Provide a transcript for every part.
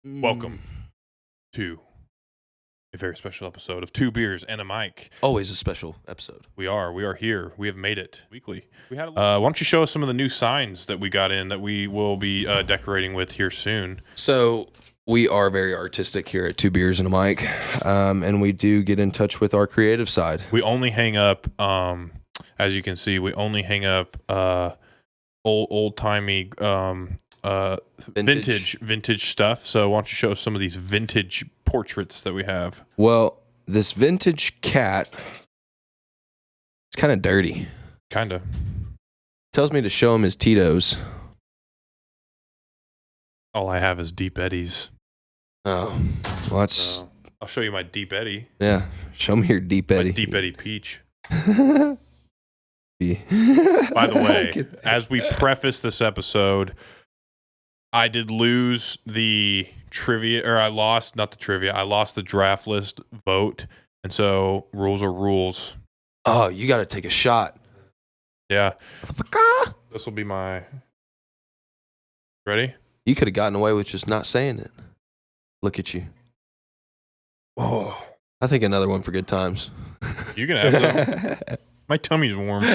Welcome to a very special episode of Two Beers and a Mic. Always a special episode. We are here. We have made it weekly. Why don't you show us some of the new signs that we got in that we will be decorating with here soon? So we are very artistic here at Two Beers and a Mic, and we do get in touch with our creative side. We only hang up, as you can see, old-timey vintage stuff. So why don't you show us some of these vintage portraits that we have? Well, this vintage cat, it's kind of dirty. Kind of. Tells me to show him his Tito's. All I have is Deep Eddies. Oh, well, that's... I'll show you my Deep Eddy. Yeah, show me your Deep Eddy. My Deep Eddy Peach. By By the way, as we preface this episode, I did lose the trivia, or I lost the draft list vote. And so rules are rules. Oh, you got to take a shot. Yeah. This will be my... Ready? You could have gotten away with just not saying it. Look at you. Oh, I think another one for good times. You can have some. My tummy's warm.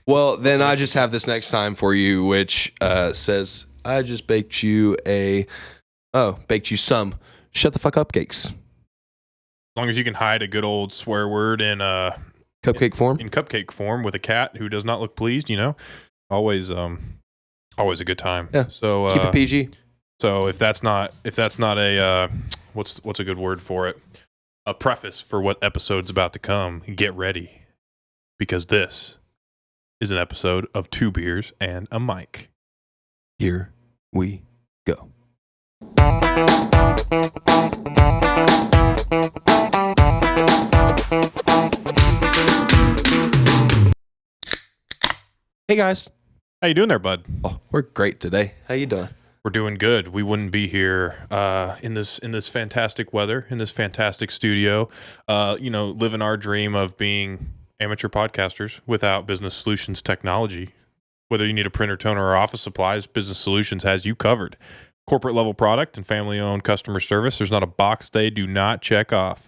Well, then I just have this next time for you, which says, I just baked you some shut the fuck up cakes. As long as you can hide a good old swear word in Cupcake form? In cupcake form with a cat who does not look pleased, always a good time. Yeah. So keep it PG. So if that's not a what's a good word for it? A preface for what episode's about to come, get ready. Because this is an episode of Two Beers and a Mic. Here we go. Hey guys. How you doing there, bud? Oh, we're great today. How you doing? We're doing good. We wouldn't be here in this fantastic weather, in this fantastic studio, living our dream of being amateur podcasters without Business Solutions technology. Whether you need a printer, toner, or office supplies, Business Solutions has you covered. Corporate level product and family-owned customer service. There's not a box they do not check off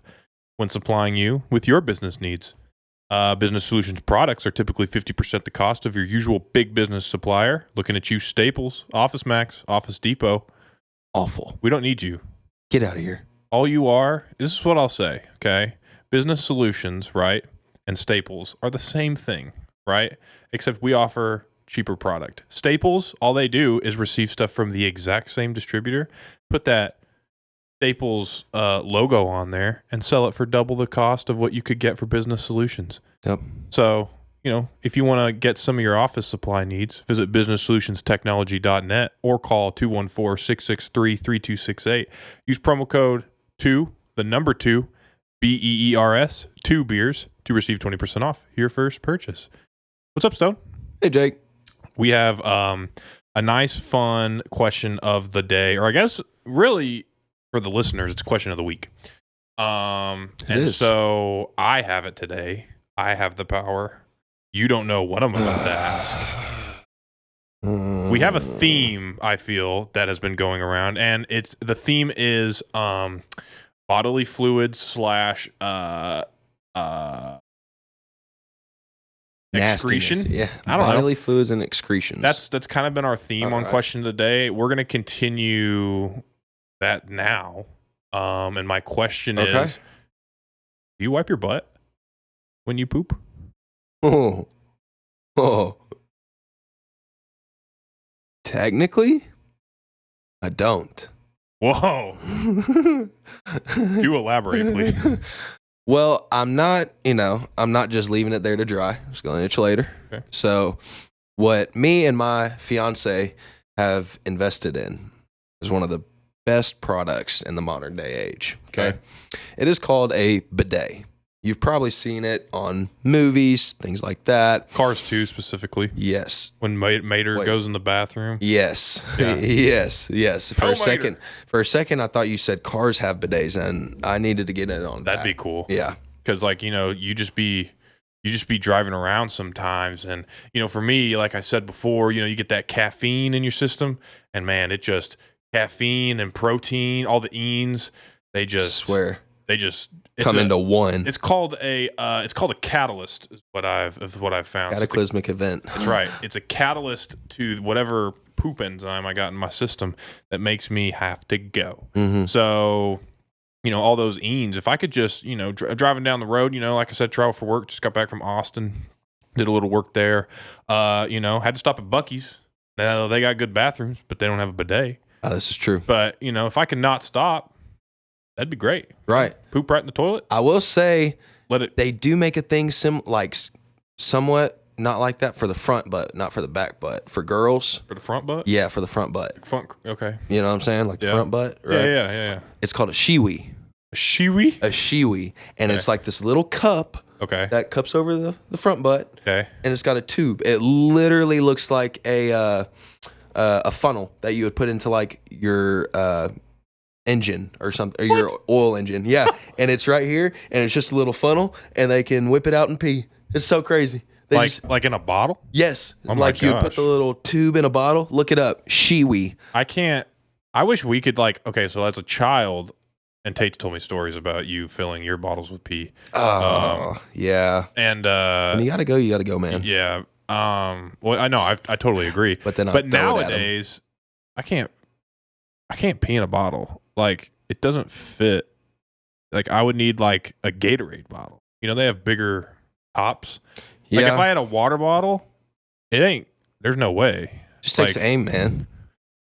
when supplying you with your business needs. Business Solutions products are typically 50% the cost of your usual big business supplier. Looking at you, Staples, Office Max, Office Depot. Awful. We don't need you. Get out of here. All you are, this is what I'll say, okay? Business Solutions, right, and Staples are the same thing, right? Except we offer cheaper product. Staples, all they do is receive stuff from the exact same distributor, put that Staples logo on there, and sell it for double the cost of what you could get for Business Solutions. Yep. So, if you want to get some of your office supply needs, visit businesssolutionstechnology.net or call 214-663-3268. Use promo code 2, the number 2, BEERS, 2 beers, to receive 20% off your first purchase. What's up, Stone? Hey, Jake. We have a nice, fun question of the day, or I guess really for the listeners, it's question of the week. So I have it today. I have the power. You don't know what I'm about to ask. We have a theme, I feel, that has been going around, and the theme is bodily fluids / excretion. Yeah, I don't know. Bodily fluids and excretions. That's kind of been our theme on question of the day. We're going to continue that now. And my question is, do you wipe your butt when you poop? Oh. Technically, I don't. Whoa. Do elaborate, please. Well, I'm not just leaving it there to dry. I'm just going to itch later. Okay. So what me and my fiance have invested in is one of the best products in the modern day age. Okay. It is called a bidet. You've probably seen it on movies, things like that. Cars 2 specifically. Yes. When Mater goes in the bathroom. Yes. Yeah. yes. For Mater. a second, I thought you said cars have bidets, and I needed to get in on that. That'd be cool. Yeah. Because, you just be you just be driving around sometimes. And, for me, like I said before, you get that caffeine in your system, and man, it just caffeine and protein, all the enes, they just come into one. It's called a catalyst is what I've found. Cataclysmic event. That's right. It's a catalyst to whatever poop enzyme I got in my system that makes me have to go. Mm-hmm. So, all those enes, if I could just, driving down the road, like I said, travel for work, just got back from Austin, did a little work there, had to stop at Buc-ee's. Now, they got good bathrooms, but they don't have a bidet. Oh, this is true. But, if I could not stop, that'd be great. Right. Poop right in the toilet. I will say they do make a thing somewhat not like that for the front butt, not for the back butt. For girls. For the front butt? Yeah, for the front butt. Okay. You know what I'm saying? Like the front butt, right? Yeah. It's called a shiwi. A shiwi? A shiwi. And it's like this little cup. Okay. That cups over the front butt. Okay. And it's got a tube. It literally looks like a funnel that you would put into like your engine or something, or your oil engine. Yeah. And it's right here, and it's just a little funnel, and they can whip it out and pee. It's so crazy. Like in a bottle? Yes. Oh my like you gosh. put the little tube in a bottle. Look it up. Shiwi. I wish we could so as a child, and Tate's told me stories about you filling your bottles with pee. Oh, yeah. And when you gotta go, man. Yeah. Well, I know, I totally agree. But then nowadays, I can't pee in a bottle. Like, it doesn't fit. Like, I would need like a Gatorade bottle. They have bigger tops. Like, if I had a water bottle, there's no way. Just takes aim, man.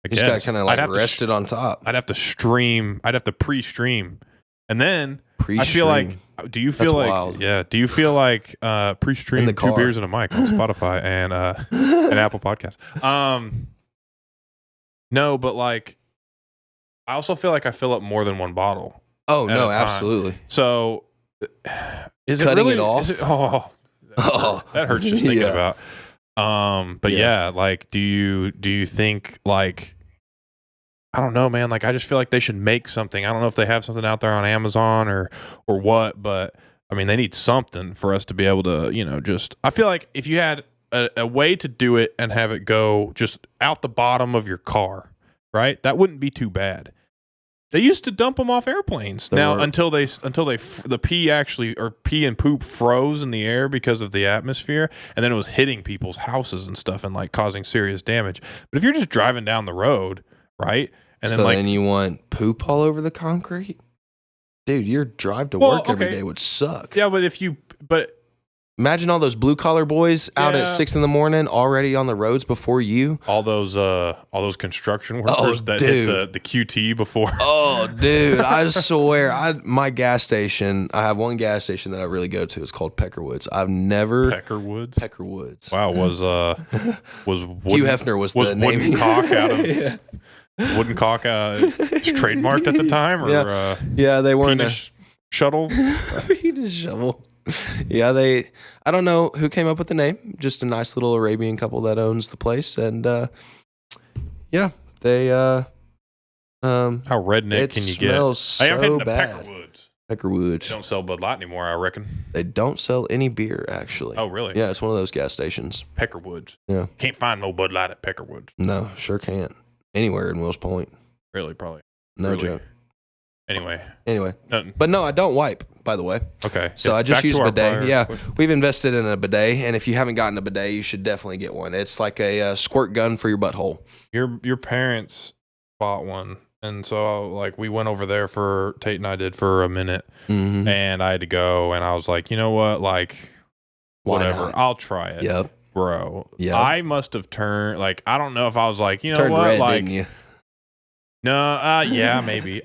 You just got kind of like rest it on top. I'd have to pre-stream. And then I feel like, do you feel like, wild. Yeah, do you feel like pre-stream 2 beers and a mic on Spotify and an Apple Podcast? No, but like, I also feel like I fill up more than one bottle. Oh, no, absolutely. So is Cutting it really, it off? That hurts just thinking about. But yeah, like, do you think, like, I don't know, man. Like, I just feel like they should make something. I don't know if they have something out there on Amazon or what, but I mean, they need something for us to be able to, I feel like if you had a way to do it and have it go just out the bottom of your car, right? That wouldn't be too bad. They used to dump them off airplanes. Until the pee and poop froze in the air because of the atmosphere, and then it was hitting people's houses and stuff and like causing serious damage. But if you're just driving down the road, right? And then you want poop all over the concrete? Dude, your drive to work every day would suck. Yeah, but imagine all those blue collar boys out at 6 a.m. already on the roads before you. All those construction workers that hit the QT before. Oh, dude, I swear, my gas station. I have one gas station that I really go to. It's called Peckerwoods. I've never Peckerwoods. Wow, was Hugh Hefner was the name. Wooden cock out of Wooden cock trademarked at the time, or they weren't penis shuttle. Penis shovel. Yeah, I don't know who came up with the name. Just a nice little Arabian couple that owns the place, and they how redneck can you get? Smells I'm heading to bad. Peckerwoods. They don't sell Bud Light anymore, I reckon. They don't sell any beer, actually. Oh, really? Yeah, it's one of those gas stations. Peckerwoods. Yeah. Can't find no Bud Light at Peckerwoods. No, sure can't. Anywhere in Wills Point. Really, probably. No joke. Anyway. Nothing. But no, I don't wipe, by the way. Okay. So I just use bidet. We've invested in a bidet, and if you haven't gotten a bidet, you should definitely get one. It's like a squirt gun for your butthole. Your parents bought one, and so like we went over there Tate and I did for a minute, and I had to go, and I was like, you know what, like, whatever, I'll try it. Yep. Bro. Yep. I must have turned, like, I don't know if I was like, you know turned what, red, like, didn't you? No, yeah, maybe.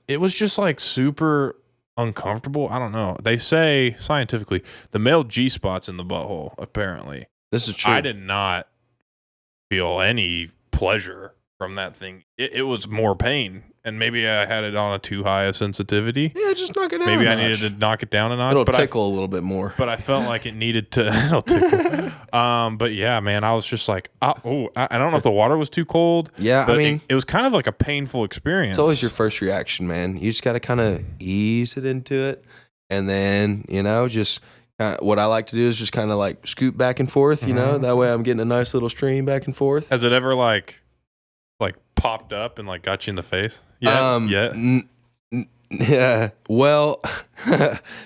It was just like super uncomfortable. I don't know. They say scientifically the male G spot's in the butthole. Apparently, this is true. I did not feel any pleasure from that thing. It was more pain, and maybe I had it on a too high a sensitivity. Yeah, just knock it down. Maybe I needed to knock it down a notch. It'll tickle a little bit more. But I felt like it needed to. It'll tickle. But yeah, man, I was just like, I don't know if the water was too cold. Yeah, I mean, it was kind of like a painful experience. It's always your first reaction, man. You just got to kind of ease it into it, and then just what I like to do is just kind of like scoot back and forth, you know, that way I'm getting a nice little stream back and forth. Has it ever like popped up and like got you in the face? Yeah. Yeah. Well,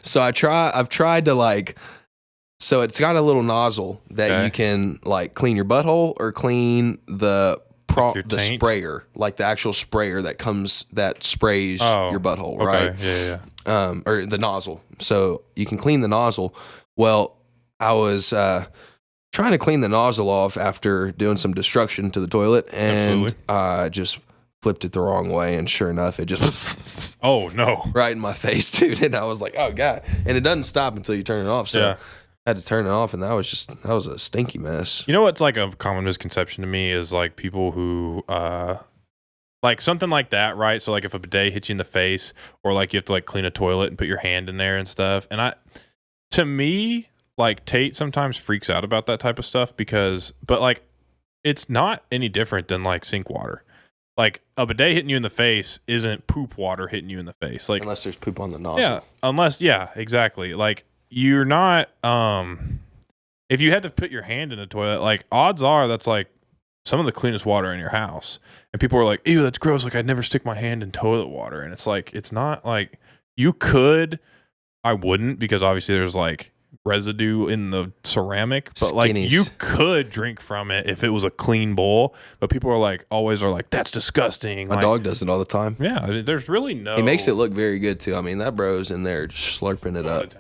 so I've tried to like, so it's got a little nozzle that you can like clean your butthole or clean the sprayer, like the actual sprayer that sprays your butthole, right? Yeah. Or the nozzle. So you can clean the nozzle. Well, I was trying to clean the nozzle off after doing some destruction to the toilet, and just flipped it the wrong way, and sure enough, it just oh no, right in my face, dude. And I was like, oh god. And it doesn't stop until you turn it off. So I had to turn it off, and that was a stinky mess. You know what's like a common misconception to me is like people who like something like that, right? So like if a bidet hits you in the face, or like you have to like clean a toilet and put your hand in there and stuff. And to me, like Tate sometimes freaks out about that type of stuff but like it's not any different than like sink water. Like a bidet hitting you in the face isn't poop water hitting you in the face. Like unless there's poop on the nozzle. Yeah, exactly. Like you're not if you had to put your hand in a toilet, like odds are that's like some of the cleanest water in your house. And people are like, ew, that's gross. Like I'd never stick my hand in toilet water. And it's like, it's not like you could, I wouldn't, because obviously there's like residue in the ceramic, but like you could drink from it if it was a clean bowl. But people always are like, that's disgusting. My dog does it all the time. Yeah. I mean, there's really no. He makes it look very good too. I mean, that bro's in there just slurping it up.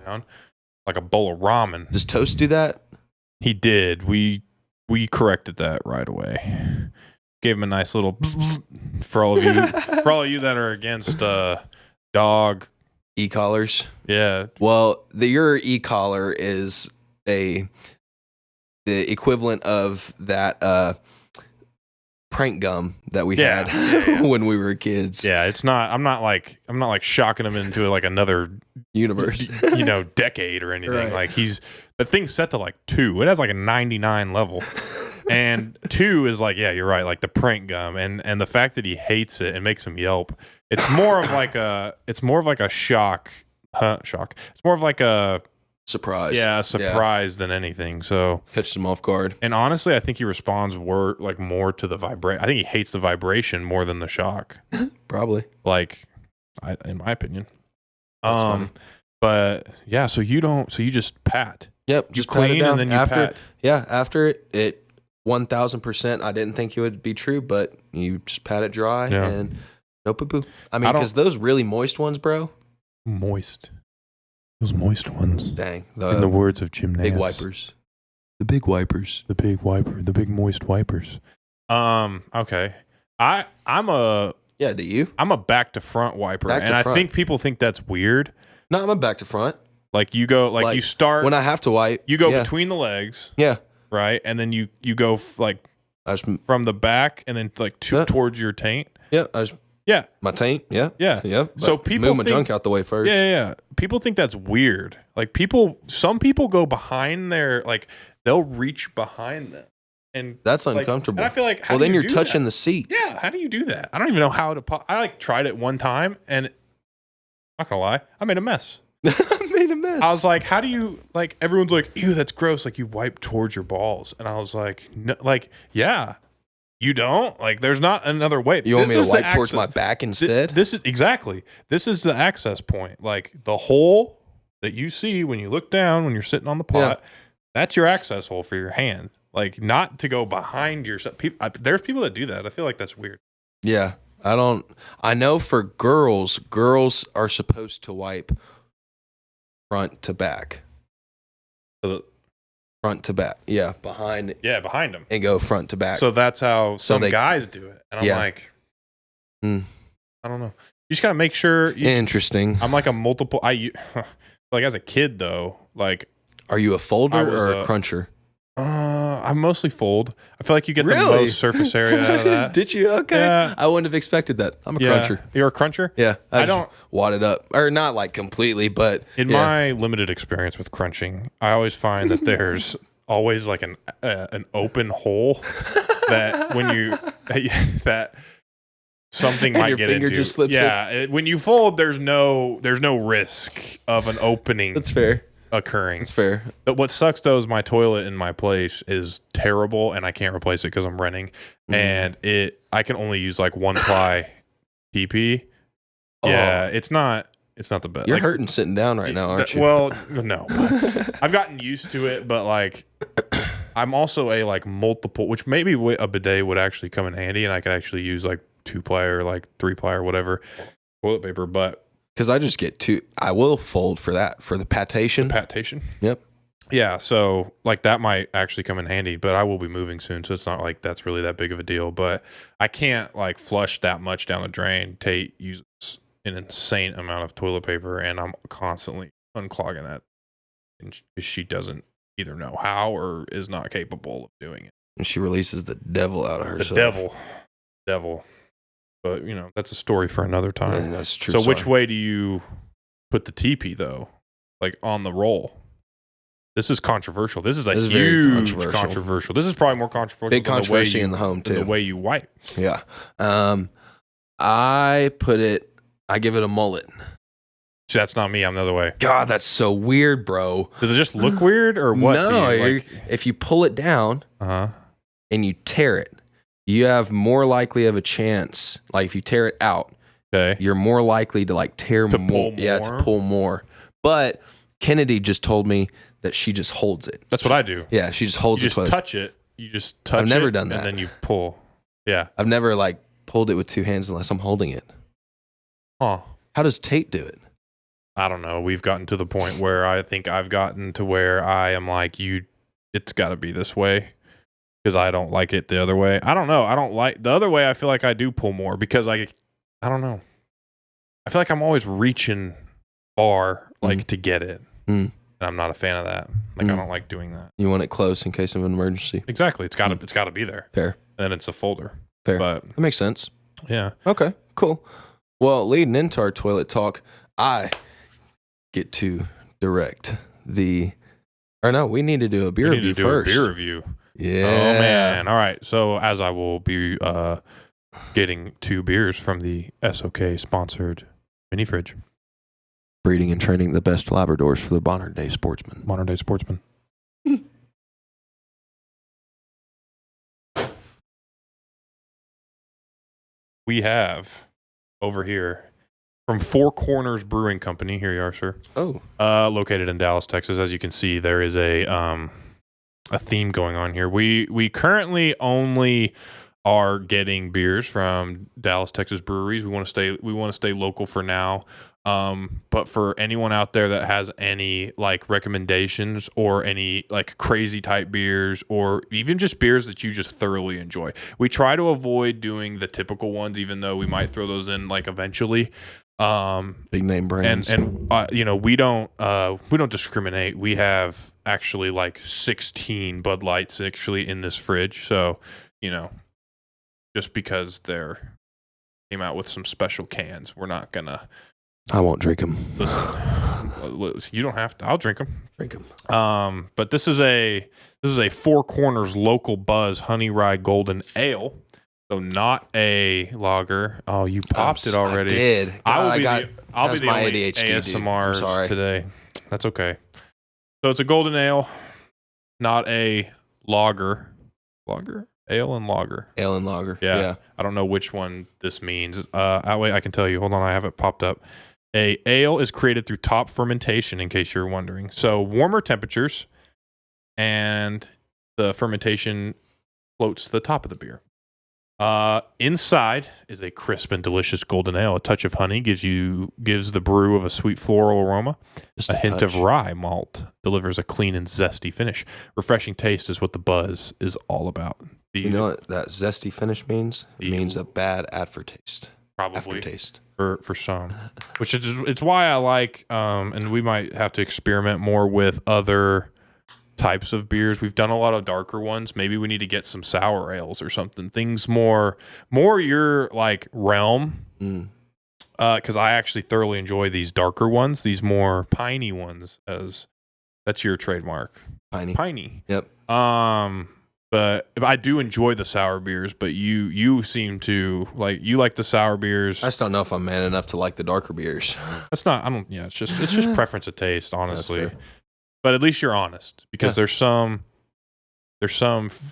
Like a bowl of ramen. Does Toast do that? He did. We corrected that right away. Gave him a nice little bzz, bzz, for all of you that are against dog e-collars. Yeah. Well, your e-collar is the equivalent of that prank gum that we had when we were kids. Yeah, it's not. I'm not like shocking him into like another universe, decade or anything. Right. Like the thing's set to like 2. It has like a 99 level. And 2 is like, yeah, you're right, like the prank gum, and the fact that he hates it and makes him yelp. It's more of like a shock. It's more of like a surprise. Yeah, a surprise than anything. So catches him off guard. And honestly, I think he responds more to the vibration. I think he hates the vibration more than the shock. Probably. Like, in my opinion. That's funny. But yeah, so you just pat. Yep, just clean and then you pat. Yeah, after it 1000%. I didn't think it would be true, but you just pat it dry and no poo-poo. I mean, because those really moist ones, bro. Moist. Those moist ones. Dang. In the words of Jim Nance. Big wipers. The big wipers. The big wiper. The big moist wipers. Okay. I'm a do you? I'm a back to front wiper, I think people think that's weird. No, I'm a back to front. Like you go like you start when I have to wipe. You go between the legs. Yeah. Right? And then you go from the back and then like towards your taint. Yeah. My taint. Yeah. Yeah. Yeah. So people move my junk out the way first. Yeah. People think that's weird. Like some people go behind their, like they'll reach behind them. And that's uncomfortable. And I feel like, well, then you're touching the seat. Yeah. How do you do that? I don't even know how to I tried it one time and not gonna lie, I made a mess. I was like, how do you, like, everyone's like, ew, that's gross. Like, you wipe towards your balls. And I was like, no, like, yeah, you don't. Like, there's not another way. You want me to wipe towards my back instead? This is the access point. Like, the hole that you see when you look down, when you're sitting on the pot, that's your access hole for your hand. Like, not to go behind yourself. There's people that do that. I feel like that's weird. Yeah. I know for girls are supposed to wipe front to back. Front to back. Yeah, behind. Yeah, behind them. And go front to back. So that's how some guys do it. And I'm like, I don't know. You just got to make sure. Interesting. I'm like a multiple. Like as a kid though, like. Are you a folder or a cruncher? I mostly fold. I feel like you get the most surface area out of that. Did you? Okay. Yeah. I wouldn't have expected that. I'm a cruncher. You're a cruncher? Yeah. I don't wad it up. Or not like completely, but in my limited experience with crunching, I always find that there's always like an open hole that when you that something might get into. Just slips when you fold, there's no risk of an opening. That's fair. occurring. That's fair. But what sucks though is my toilet in my place is terrible, and I can't replace it because I'm renting. And I can only use like one ply TP. Yeah, it's not the best. You're like, hurting sitting down right now, aren't you? Well, no. I've gotten used to it, but like I'm also a like multiple, which maybe a bidet would actually come in handy, and I could actually use like 2-ply or like 3-ply or whatever toilet paper. But because I just get I will fold for that for the patation. Yep. Yeah, so like that might actually come in handy, but I will be moving soon, so it's not like that's really that big of a deal. But I can't like flush that much down the drain. Tate uses an insane amount of toilet paper, and I'm constantly unclogging that, and she doesn't either know how or is not capable of doing it. And she releases the devil out of herself. The devil. But you know that's a story for another time. Yeah, that's true. So which way do you put the TP though? Like on the roll? This is controversial. This is huge controversial. This is probably more controversial. Big than controversy in the home too. The way you wipe. Yeah. I give it a mullet. See, that's not me. I'm the other way. God, that's so weird, bro. Does it just look weird or what? No, if you pull it down and you tear it, you have more likely of a chance. Like if you tear it out, you're more likely to like tear more. Pull more. Yeah, to pull more. But Kennedy just told me that she just holds it. That's what I do. Yeah, she just holds it. You just touch it. I've never done that. And then you pull. Yeah. I've never like pulled it with two hands unless I'm holding it. Huh. How does Tate do it? I don't know. We've gotten to the point where I think I've gotten to where I am like, it's got to be this way because I don't like it the other way. I don't know. I don't like the other way. I feel like I do pull more because I don't know. I feel like I'm always reaching far like to get it. And I'm not a fan of that. Like I don't like doing that. You want it close in case of an emergency. Exactly. It's got to be there. Fair. And then it's a folder. Fair. But that makes sense. Yeah. Okay, cool. Well, leading into our toilet talk, I get to direct we need to do a beer review first. A beer review. Yeah. Oh man. All right. So as I will be getting 2 beers from the SOK sponsored mini fridge. Breeding and training the best Labradors for the modern day sportsman. We have over here from Four Corners Brewing Company. Here you are, sir. Oh. Located in Dallas, Texas. As you can see, there is a theme going on here. We currently only are getting beers from Dallas, Texas breweries. We want to stay local for now. But for anyone out there that has any like recommendations or any like crazy type beers or even just beers that you just thoroughly enjoy, we try to avoid doing the typical ones, even though we might throw those in like eventually. Big name brands. And you know, we don't discriminate. We have actually like 16 Bud Lights actually in this fridge. So, you know, just because they're came out with some special cans, we're not gonna. I won't drink them. Listen, you don't have to. I'll drink them. Drink them. But this is a Four Corners Local Buzz Honey Rye Golden Ale. So not a lager. Oh, you popped it already. I did. I'll be the only ADHD ASMRs today. That's okay. So it's a golden ale, not a lager. Lager? Ale and lager. Ale and lager. Yeah. I don't know which one this means. That way I can tell you. Hold on, I have it popped up. A ale is created through top fermentation, in case you're wondering. So warmer temperatures, and the fermentation floats to the top of the beer. Inside is a crisp and delicious golden ale. A touch of honey gives the brew of a sweet floral aroma. Just a hint of rye malt delivers a clean and zesty finish. Refreshing taste is what the buzz is all about. You know what that zesty finish means? It means a bad aftertaste. Probably aftertaste for some, which is it's why I like. And we might have to experiment more with other types of beers. We've done a lot of darker ones. Maybe we need to get some sour ales or something. Things more your like realm. Because I actually thoroughly enjoy these darker ones. These more piney ones, as that's your trademark. Piney. Yep. But I do enjoy the sour beers, but you seem to like the sour beers. I just don't know if I'm man enough to like the darker beers. It's just preference of taste, honestly. but at least you're honest because there's some.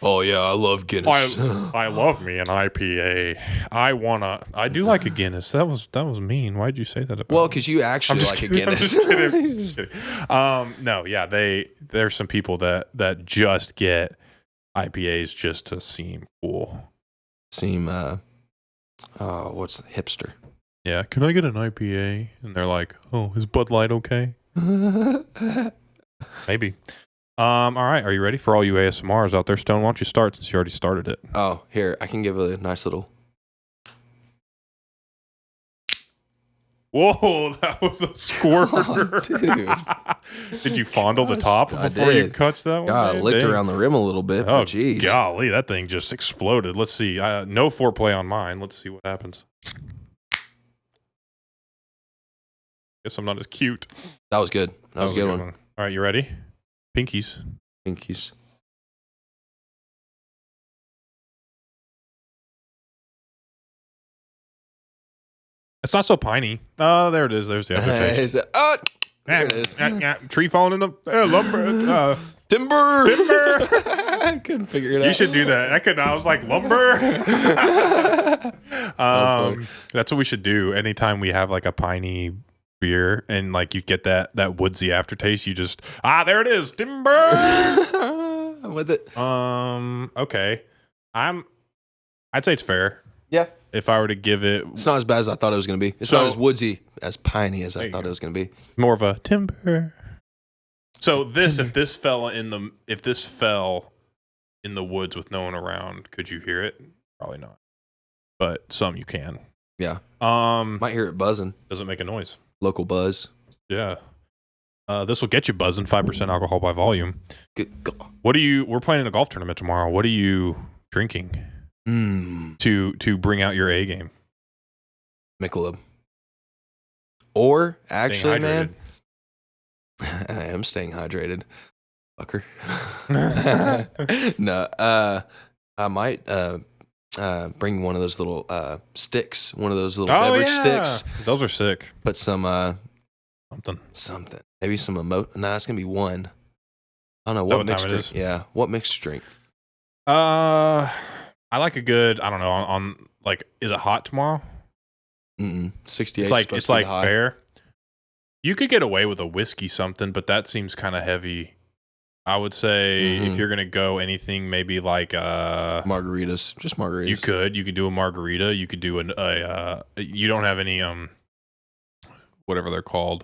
Oh yeah, I love Guinness. I love me an IPA. I do like a Guinness. That was mean. Why'd you say that about? Well, because you actually like a Guinness. I'm just kidding. No, yeah, there's some people that just get IPAs just to seem cool. What's hipster? Yeah, can I get an IPA? And they're like, oh, is Bud Light okay? Maybe. All right, are you ready for all you ASMRs out there? Stone, why don't you start since you already started it? Oh, here, I can give a nice little. Whoa, that was a squirt. Oh, dude. Did you fondle the top before you catch that one? God, I licked around the rim a little bit. Oh, jeez. Golly, that thing just exploded. Let's see. No foreplay on mine. Let's see what happens. Guess I'm not as cute. That was good. That was a good one. All right, you ready? Pinkies. It's not so piney. Oh, there it is. There's the aftertaste. There it is. Tree falling in the lumber. Timber. I couldn't figure it out. You should do that. I was like, lumber. That's what we should do. Anytime we have like a piney beer and like you get that woodsy aftertaste, you just there it is, timber. I'm with it. Okay. I'd say it's fair. Yeah. If I were to give it, it's not as bad as I thought it was going to be. It's not as woodsy, as piney as I thought it was going to be. More of a timber. So if this fell in the woods with no one around, could you hear it? Probably not. But some you can. Yeah. Might hear it buzzing. Doesn't make a noise. Local buzz. Yeah. This will get you buzzing. 5% alcohol by volume. Good. We're playing in a golf tournament tomorrow. What are you drinking to bring out your A game? Michelob. Or actually, man, I am staying hydrated. Fucker. No, I might bring one of those little sticks, one of those little beverage sticks. Those are sick. Put some something. Maybe some No, it's gonna be one. I don't know what mixed drink. Yeah, what mixed drink? I like a good. I don't know. On like, is it hot tomorrow? 68. It's like fair. You could get away with a whiskey something, but that seems kind of heavy. I would say if you're gonna go anything, maybe like margaritas, just margaritas. You could do a margarita. You could do a you don't have any whatever they're called,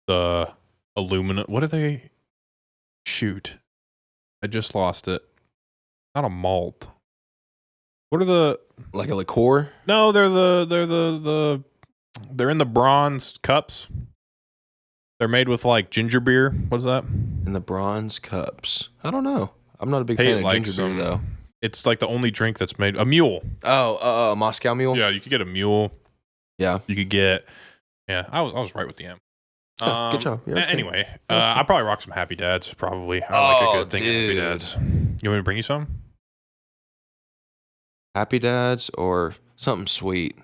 the aluminum. What are they? Shoot, I just lost it. Not a malt. What are the like a liqueur? No, they're in the bronze cups. They're made with like ginger beer. What's that? In the bronze cups. I don't know. I'm not a big fan of ginger beer though. It's like the only drink that's made. A mule. Oh, Moscow Mule. Yeah, you could get a mule. Yeah, you could get. Yeah, I was right with the M. Good job. Okay. Anyway, I'll probably rock some Happy Dads. Probably. I like a good thing of Happy Dads. You want me to bring you some? Happy Dads or something sweet.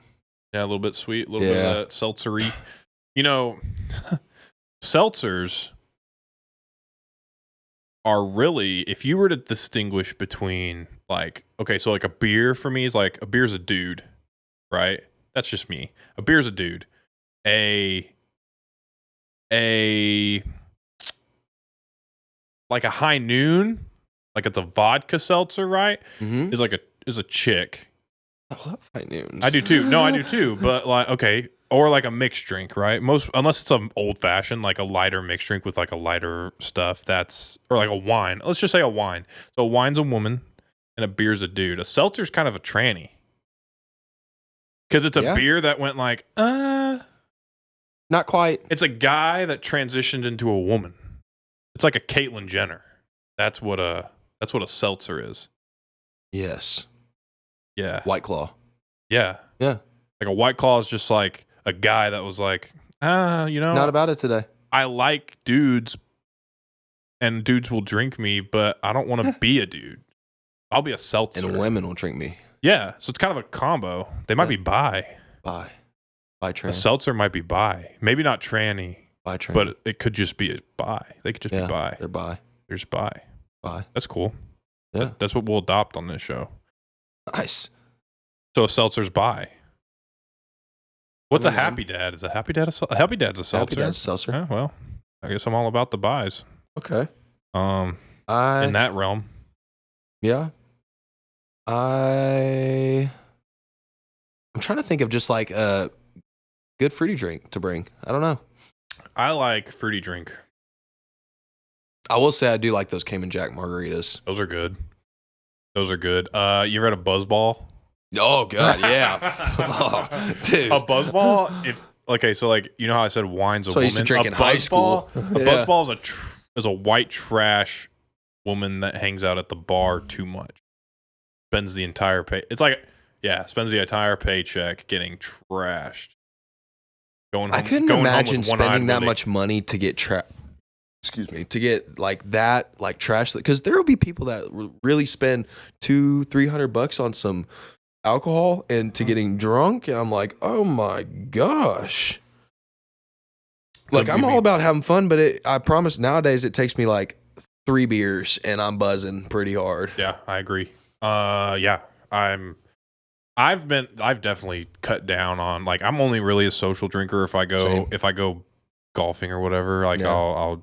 Yeah, a little bit sweet, a little bit of that seltzery. You know, seltzers are really, if you were to distinguish between like, okay, so like a beer for me is like, a beer's a dude, right? That's just me. A beer's a dude. Like a High Noon, like it's a vodka seltzer, right? Is a chick. I love High Noons. I do too. No, I do too. But like, okay, or like a mixed drink, right? Unless it's an old fashioned, like a lighter mixed drink with like a lighter stuff. Or like a wine. Let's just say a wine. So a wine's a woman, and a beer's a dude. A seltzer's kind of a tranny, because it's a beer that went like, not quite. It's a guy that transitioned into a woman. It's like a Caitlyn Jenner. That's what a seltzer is. Yes. Yeah. White Claw. Yeah. Yeah. Like a White Claw is just like a guy that was like, not about it today. I like dudes, and dudes will drink me, but I don't want to be a dude. I'll be a seltzer. And women will drink me. Yeah. So it's kind of a combo. They might be bi. Bi trans. A seltzer might be bi. Maybe not tranny. Buy train. But it could just be a buy. They could just be buy. They're buy. There's buy. Buy. That's cool. Yeah. That's what we'll adopt on this show. Nice. So a seltzer's buy. What's a Happy Dad? Is a Happy Dad a Happy Dad's a seltzer? Happy Dad's seltzer. Yeah, well, I guess I'm all about the buys. Okay. In that realm. Yeah. I'm trying to think of just like a good fruity drink to bring. I don't know. I like fruity drink. I will say I do like those Cayman Jack margaritas. Those are good. You ever had a Buzzball? Oh god, yeah. Oh, dude. A Buzzball, so like, you know how I said wine's a so woman? I used to drink in high school. A Buzzball is a white trash woman that hangs out at the bar too much. Spends the entire spends the entire paycheck getting trashed. I couldn't imagine spending that much money to get to get like that, like trash, because there will be people that really spend $200-$300 on some alcohol and to getting drunk, and I'm like, oh my gosh. Like, I'm all about having fun, but I promise nowadays it takes me like 3 beers and I'm buzzing pretty hard. Yeah, I agree. I've definitely cut down on, like, I'm only really a social drinker if I go golfing or whatever. Like, yeah.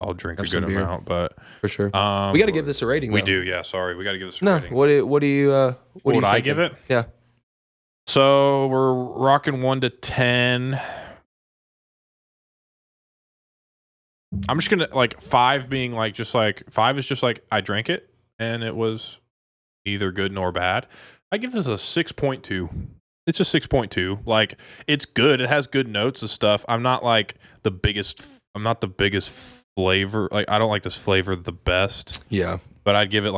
I'll drink a good amount, but for sure. We got to give this a rating. We do, yeah. Sorry, we got to give this a rating. What do you? What do I give it? Yeah. So we're rocking 1 to 10. I'm just gonna, like, 5 being like, just like 5 is just like I drank it and it was neither good nor bad. I give this a 6.2. It's a 6.2. Like, it's good. It has good notes and stuff. I'm not the biggest flavor. Like, I don't like this flavor the best. Yeah. But I'd give it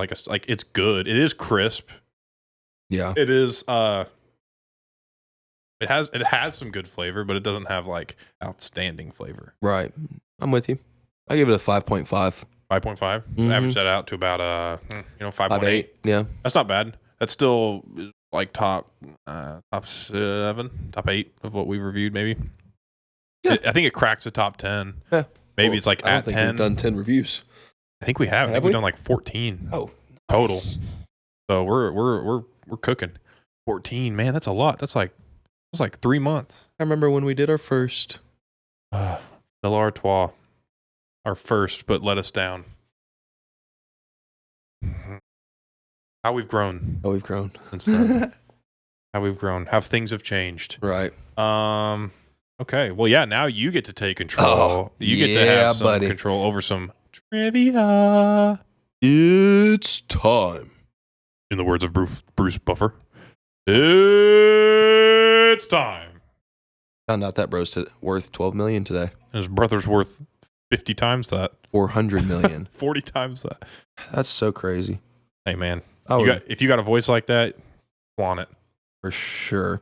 it's good. It is crisp. Yeah. It is it has some good flavor, but it doesn't have like outstanding flavor. Right. I'm with you. I give it a 5.5. 5.5. So average that out to about 5.8. Yeah. That's not bad. That's still like top 7, top 8 of what we've reviewed, maybe. Yeah. I think it cracks the top 10. Yeah. Maybe it's like I don't at think 10. We've done 10 reviews. I think we have. I think we've done like 14. Oh, total. Nice. So we're cooking. 14, man, that's a lot. That's like 3 months. I remember when we did our first Stella Artois, our first, but let us down. How we've grown. Since then. How we've grown. How things have changed. Right. Okay. Well, yeah. Now you get to take control. You get to have some control over some trivia. It's time. In the words of Bruce Buffer, it's time. Found out that bro's worth $12 million today. His brother's worth 50 times that. 400 million. 40 times that. That's so crazy. Hey, man. If you got a voice like that, flaunt it. For sure.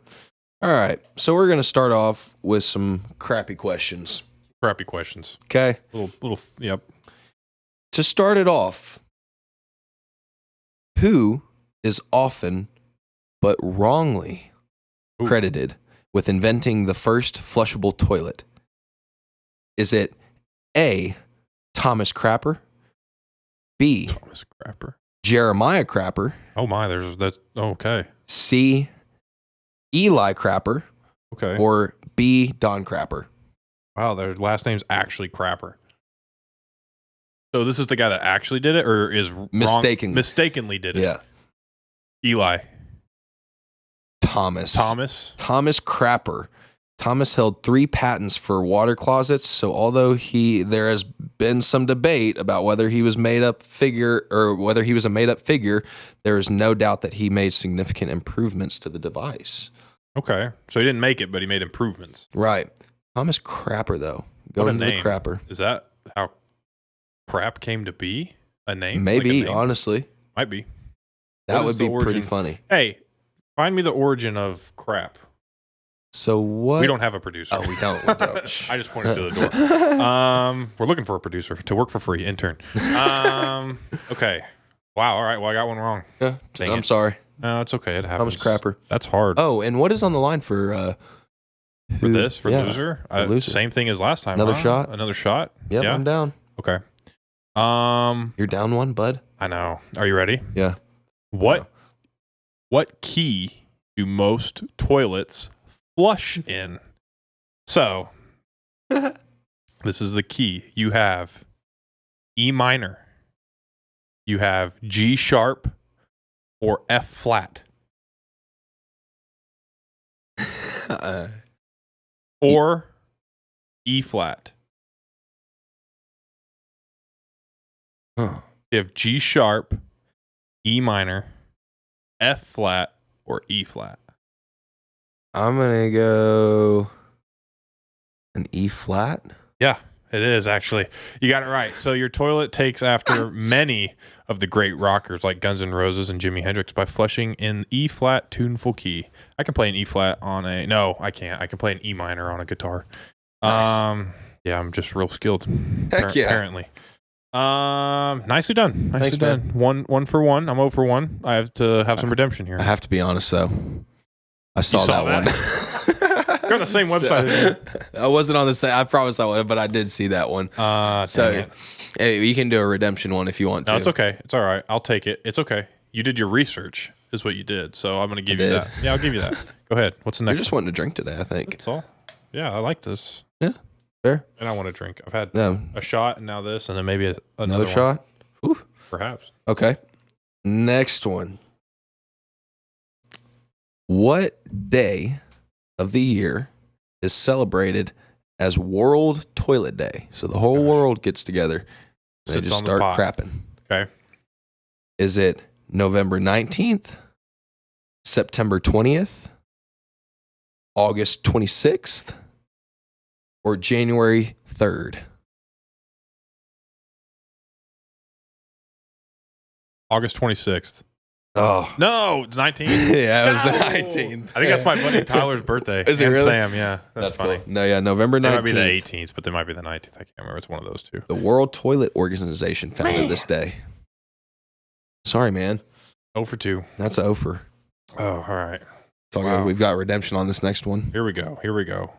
All right. So we're going to start off with some crappy questions. Okay. Yep. To start it off, who is often but wrongly credited with inventing the first flushable toilet? Is it A, Thomas Crapper, B, Thomas Crapper, Jeremiah Crapper? Oh my, that's okay. C, Eli Crapper. Okay. Or B, Don Crapper. Wow, their last name's actually Crapper. So this is the guy that actually did it, or is mistakenly did it? Yeah. Eli. Thomas Crapper. Thomas held 3 patents for water closets, so although there has been some debate about whether he was made up figure or whether he was a made up figure, there is no doubt that he made significant improvements to the device. Okay. So he didn't make it, but he made improvements. Right. Thomas Crapper, though. What a name. The Crapper. Is that how crap came to be? A name? Maybe, honestly. Might be. That would be pretty funny. Hey, find me the origin of crap. So what? We don't have a producer. Oh, we don't. I just pointed to the door. We're looking for a producer to work for free, intern. Okay. Wow. All right. Well, I got one wrong. Yeah. I'm sorry. No, it's okay. It happens. Thomas Crapper. That's hard. Oh, and what is on the line for For this, for Yeah, loser? loser. Same thing as last time. Another shot? Another shot? Yep, Yeah. I'm down. Okay. You're down one, bud? I know. Are you ready? Yeah. What key do most toilets flush in? So, this is the key. You have E minor, you have G sharp, or F flat, or E flat. Huh. You have G sharp, E minor, F flat, or E flat. I'm going to go an E flat. Yeah, it is actually. You got it right. So your toilet takes after many of the great rockers like Guns N' Roses and Jimi Hendrix by flushing in E flat tuneful key. I can play an E flat on a no, I can't. I can play an E minor on a guitar. Nice. Yeah, I'm just real skilled. Heck yeah. Apparently. Nicely done. Nicely Thanks, done. man. One for one. I'm 0 for 1. I have to have some redemption here. I have to be honest, though. I saw that one. You're on the same website. I wasn't on the same. I promise I was, but I did see that one. So hey, you can do a redemption one if you want to. No, it's okay. It's all right. I'll take it. It's okay. You did your research, is what you did. So I'm going to give you that. Yeah, I'll give you that. Go ahead. What's the next? You're just wanting to drink today, I think. That's all. Yeah, I like this. Yeah, fair. And I want to drink. I've had Yeah. a shot and now this, and then maybe Another shot. Ooh. Perhaps. Okay. Next one. What day of the year is celebrated as World Toilet Day? So the whole world gets together and they just start crapping. Okay. Is it November 19th, September 20th, August 26th, or January 3rd? August 26th. Oh. No, it's 19th. Yeah, it was the 19th. I think that's my buddy Tyler's birthday. Is it and really? Sam, yeah. That's funny. Cool. No, yeah, November 19th. It might be the 18th, but they might be the 19th. I can't remember. It's one of those two. The World Toilet Organization founded this day. Sorry, man. 0 for 2. That's over. Oh, all right. It's all good. We've got redemption on this next one. Here we go.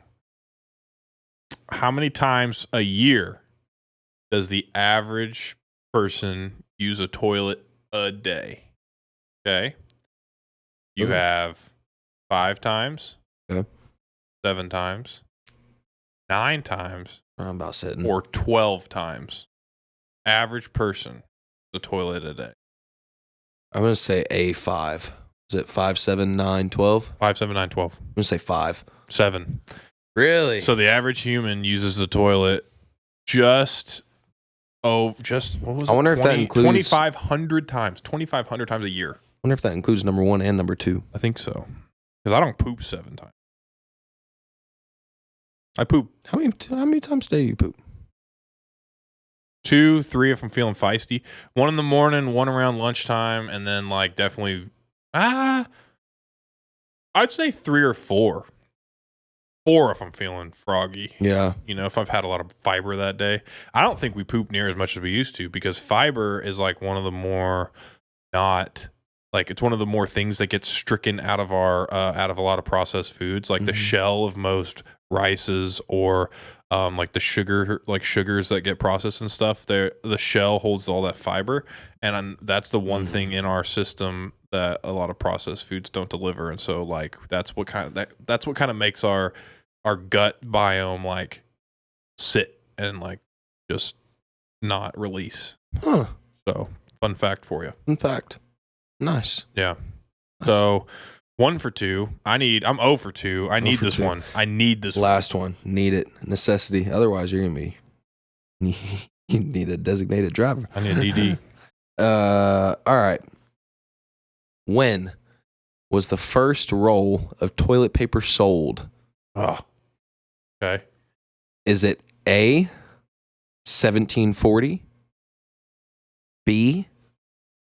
How many times a year does the average person use a toilet a day? Okay. You have 5 times, 7 times, 9 times, I'm about sitting. or 12 times. Average person the toilet a day. I'm going to say A5. Is it 5, 7, 9, 12? 5, 7, 9, 12. I'm going to say 5. 7. Really? So the average human uses the toilet just what was it? I wonder if that includes 2,500 times. 2,500 times a year. I wonder if that includes number 1 and number 2. I think so. Because I don't poop 7 times. I poop How many times a day do you poop? 2, 3 if I'm feeling feisty. 1 in the morning, 1 around lunchtime, and then like definitely I'd say 3 or 4. 4 if I'm feeling froggy. Yeah. You know, if I've had a lot of fiber that day. I don't think we poop near as much as we used to because fiber is like one of the more it's one of the more things that gets stricken out of our out of a lot of processed foods, like the shell of most rices or like the sugars that get processed and stuff. The shell holds all that fiber, and that's the one thing in our system that a lot of processed foods don't deliver. And so like that's what kind of makes our gut biome like sit and like just not release. Huh. So fun fact for you. In fact. Nice. Yeah. So 1 for 2. I'm 0 for 2. I need this one. I need this last one. Need it. Necessity. Otherwise, you're gonna be. You need a designated driver. I need a DD. All right. When was the first roll of toilet paper sold? Oh. Okay. Is it A, 1740, B,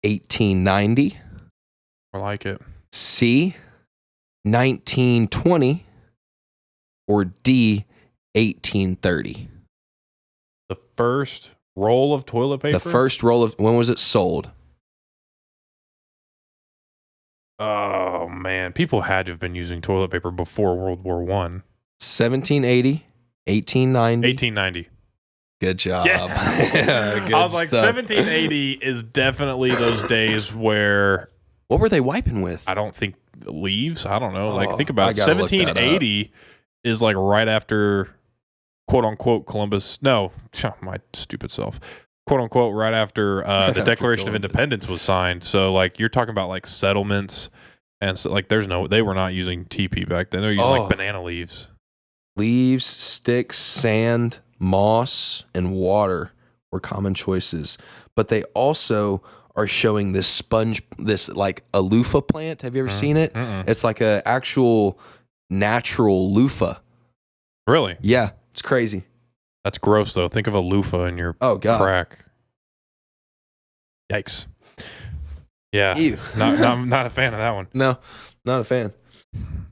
1890, I like it, C, 1920, or D, 1830? The first roll of toilet paper? The first roll of, when was it sold? Oh, man. People had to have been using toilet paper before World War I. 1780, 1890. 1890. Good job. Yeah. Good I was like, stuff. 1780 is definitely those days where What were they wiping with? I don't think leaves. I don't know. Like, Oh, think about I it. gotta look that up. 1780 is like right after, quote unquote, Columbus. No, my stupid self. Quote unquote, right after the Declaration of Independence was signed. So, like, you're talking about like settlements. And so, like, they were not using TP back then. They were using like banana leaves. Leaves, sticks, sand, moss, and water were common choices. But they also are showing this like a loofah plant. Have you ever seen it? It's like a actual natural loofah. Really? Yeah, it's crazy. That's gross, though. Think of a loofah in your crack. Yikes. Yeah. Ew. Not a fan of that one. No, not a fan.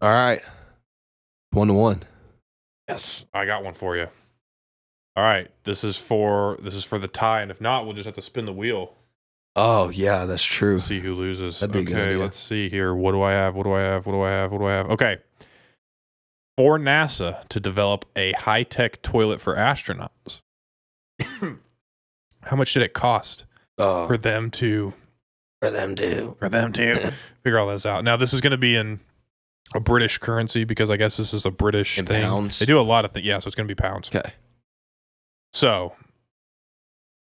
All right. 1-1. Yes. I got one for you. All right. This is for the tie, and if not, we'll just have to spin the wheel. Oh, yeah, that's true. See who loses. That'd be a good idea. Let's see here. What do I have? Okay. For NASA to develop a high-tech toilet for astronauts, how much did it cost for them to figure all this out? Now, this is going to be in a British currency because I guess this is a British thing. Pounds? They do a lot of things. Yeah, so it's going to be pounds. Okay. So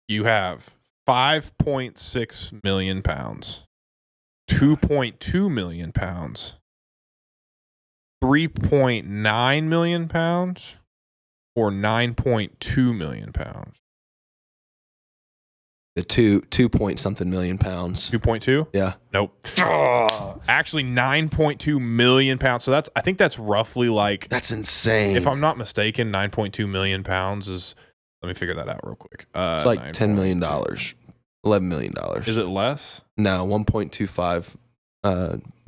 you have 5.6 million pounds, 2.2 million pounds, 3.9 million pounds, or 9.2 million pounds. The 2.something million pounds. 2.2? Yeah. Nope. Actually, 9.2 million pounds. So I think that's roughly like. That's insane. If I'm not mistaken, 9.2 million pounds is. Let me figure that out real quick. It's like $10 million, $11 million. Is it less? No, $1.25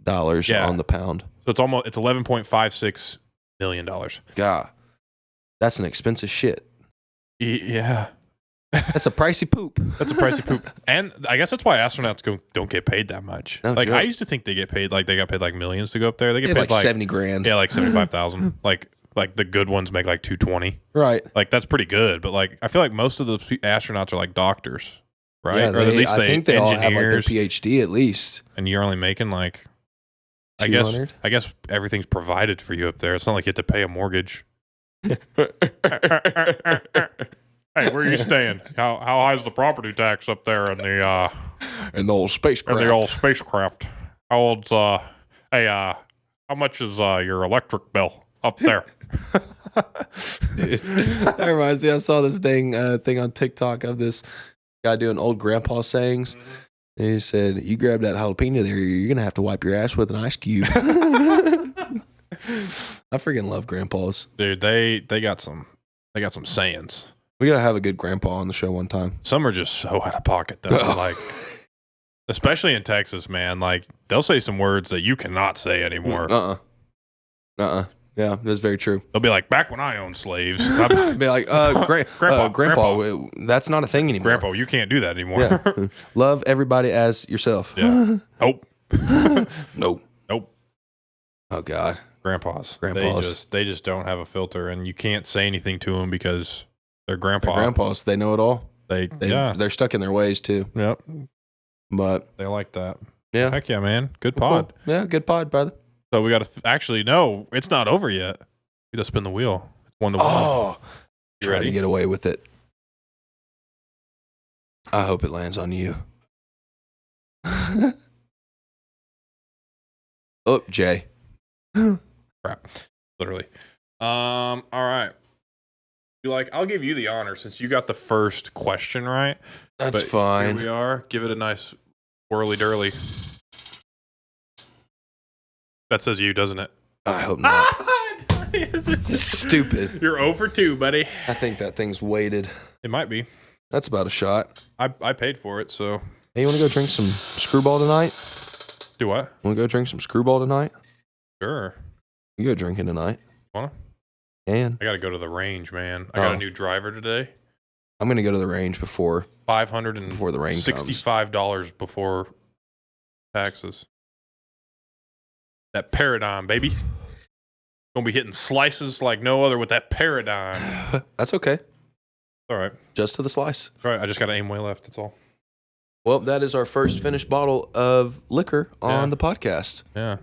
dollars on the pound. So it's $11.56 million. God, that's an expensive shit. Yeah. That's a pricey poop. And I guess that's why astronauts don't get paid that much. No like joke. I used to think they got paid like millions to go up there. They get paid like 70 grand. Yeah, like 75,000. like the good ones make like 220. Right. Like that's pretty good. But like I feel like most of the astronauts are like doctors, right? Yeah, or at least I think they all have like their engineers. PhD at least. And you're only making like 200? I guess everything's provided for you up there. It's not like you have to pay a mortgage. Hey, where are you staying? How high is the property tax up there in the old spacecraft? In the old spacecraft. How old's how much is your electric bill up there? Dude, that reminds me. I saw this thing on TikTok of this guy doing old grandpa sayings. And he said, "You grab that jalapeno there, you're gonna have to wipe your ass with an ice cube." I freaking love grandpas. Dude, they got some sayings. We gotta have a good grandpa on the show one time. Some are just so out of pocket though. Like, especially in Texas, man. Like they'll say some words that you cannot say anymore. Yeah, that's very true. They'll be like, "Back when I owned slaves." Be like, Grandpa, that's not a thing anymore. Grandpa, you can't do that anymore. Yeah. Love everybody as yourself. Yeah. Nope. Nope. Oh God. Grandpas. They just don't have a filter, and you can't say anything to them because they're grandpas. They know it all. They're stuck in their ways too. Yep. But they like that. Yeah. Heck yeah, man. Good pod. Cool. Yeah, good pod, brother. So we got to actually no, it's not over yet. We got to spin the wheel. It's 1-1. Oh, you try ready to get away with it. I hope it lands on you. Oh, Jay. Crap. Literally. All right. I'll give you the honor since you got the first question right. That's fine. Here we are. Give it a nice whirly dirly. That says you, doesn't it? I hope not. It's stupid. You're 0 for 2, buddy. I think that thing's weighted. It might be. That's about a shot. I paid for it, so. Hey, you want to go drink some screwball tonight? Do what? Want to go drink some screwball tonight? Sure. You go drinking tonight. Wanna? Can. I got to go to the range, man. I got a new driver today. I'm going to go to the range before the rain comes. $65 before taxes. That Paradigm, baby. Gonna be hitting slices like no other with that paradigm. That's okay. All right. Just to the slice. All right. I just got to aim way left. That's all. Well, that is our first finished bottle of liquor on the podcast. Yeah.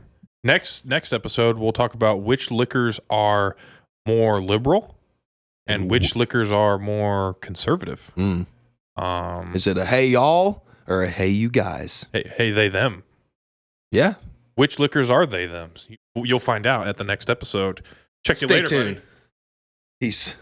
Next episode, we'll talk about which liquors are more liberal and which liquors are more conservative. Is it a hey y'all or a hey you guys? Hey they them. Yeah. Which liquors are they them? You'll find out at the next episode. Check you later, tuned. Buddy. Peace.